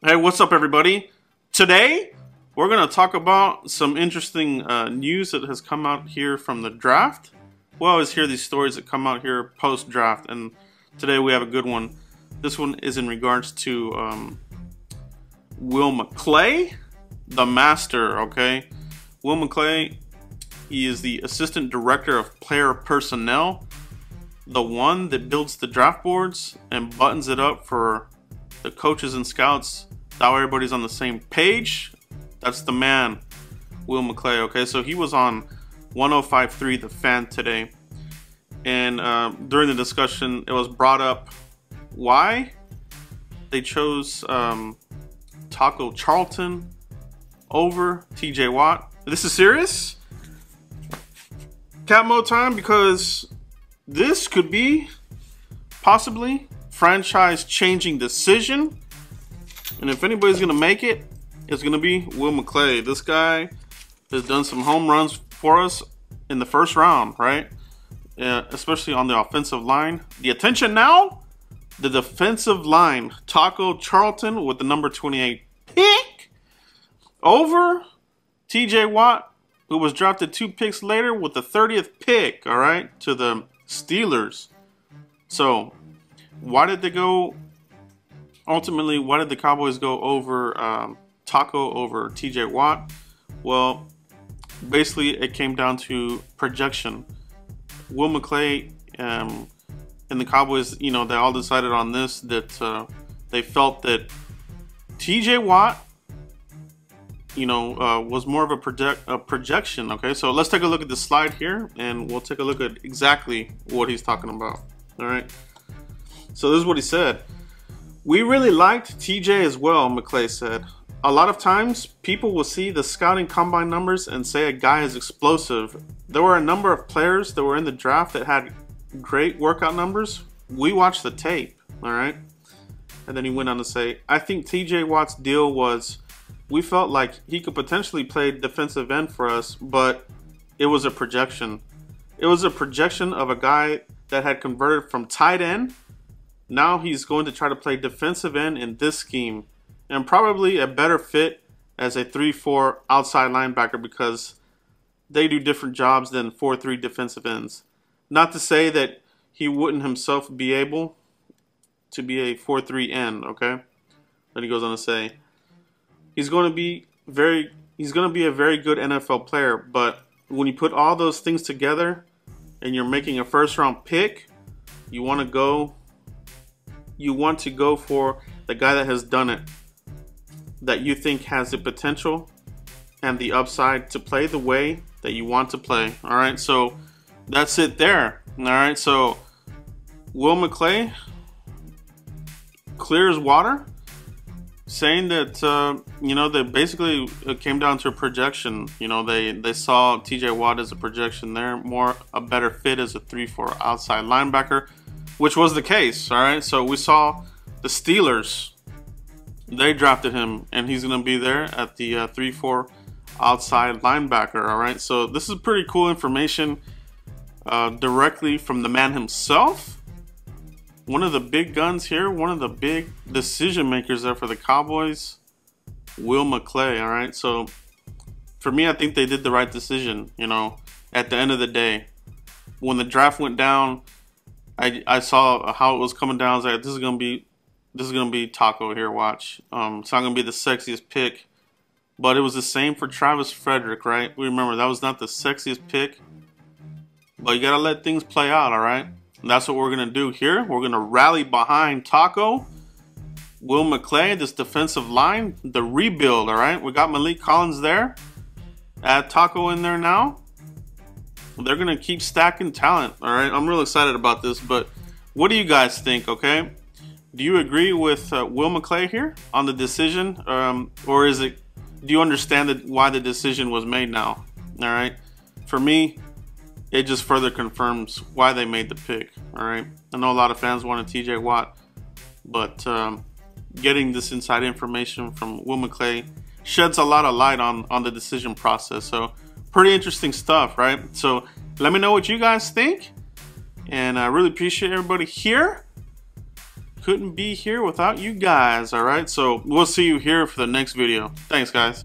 Hey, what's up, everybody? Today, we're going to talk about some interesting news that has come out here from the draft. We always hear these stories that come out here post-draft, and today we have a good one. This one is in regards to Will McClay, the master, okay? Will McClay, he is the Assistant Director of Player Personnel, the one that builds the draft boards and buttons it up for the coaches and scouts. That way everybody's on the same page. That's the man, Will McClay, okay? So he was on 105.3 The Fan today. And during the discussion, it was brought up why they chose Taco Charlton over TJ Watt. This is serious? Cat mode time, because this could be possibly franchise-changing decision. And if anybody's going to make it, it's going to be Will McClay. This guy has done some home runs for us in the first round, right? Especially on the offensive line. The attention now, the defensive line. Taco Charlton with the number 28 pick over TJ Watt, who was drafted 2 picks later with the 30th pick, all right, to the Steelers. So, why did they go... Ultimately, why did the Cowboys go over Taco over TJ Watt? Well, basically, it came down to projection. Will McClay and the Cowboys, you know, they all decided on this, that they felt that TJ Watt, you know, was more of a projection. Okay, so let's take a look at the slide here, and we'll take a look at exactly what he's talking about. All right. So this is what he said. We really liked TJ as well, McClay said. A lot of times, people will see the scouting combine numbers and say a guy is explosive. There were a number of players that were in the draft that had great workout numbers. We watched the tape, all right? And then he went on to say, I think TJ Watt's deal was, we felt like he could potentially play defensive end for us, but it was a projection. It was a projection of a guy that had converted from tight end. Now he's going to try to play defensive end in this scheme, and probably a better fit as a 3-4 outside linebacker, because they do different jobs than 4-3 defensive ends. Not to say that he wouldn't himself be able to be a 4-3 end, okay? Then he goes on to say he's going to be a very good NFL player, but when you put all those things together and you're making a first-round pick, you want to go for the guy that has done it, that you think has the potential and the upside to play the way that you want to play. All right, so that's it there. All right, so Will McClay, clear as water, saying that you know, that basically it came down to a projection. You know, they saw TJ Watt as a projection there, more a better fit as a 3-4 outside linebacker, which was the case. All right, so we saw the Steelers, they drafted him, and he's going to be there at the 3-4 outside linebacker. All right, so this is pretty cool information directly from the man himself. One of the big guns here, one of the big decision makers there for the Cowboys, Will McClay. All right, so for me, I think they did the right decision. You know, at the end of the day, when the draft went down, I saw how it was coming down. I was like, this is gonna be Taco here. Watch. It's not gonna be the sexiest pick, but it was the same for Travis Frederick, right? We remember that was not the sexiest pick, but you gotta let things play out. All right, and that's what we're gonna do here. We're gonna rally behind Taco, Will McClay, this defensive line, the rebuild. All right, we got Maliek Collins there. Add Taco in there now. They're going to keep stacking talent, all right? I'm real excited about this, but what do you guys think, okay? Do you agree with Will McClay here on the decision? Or do you understand why the decision was made now, all right? For me, it just further confirms why they made the pick, all right? I know a lot of fans wanted TJ Watt, but getting this inside information from Will McClay sheds a lot of light on the decision process. So pretty interesting stuff, right? So let me know what you guys think, and I really appreciate everybody here. couldn't be here without you guys. All right, so we'll see you here for the next video. Thanks, guys.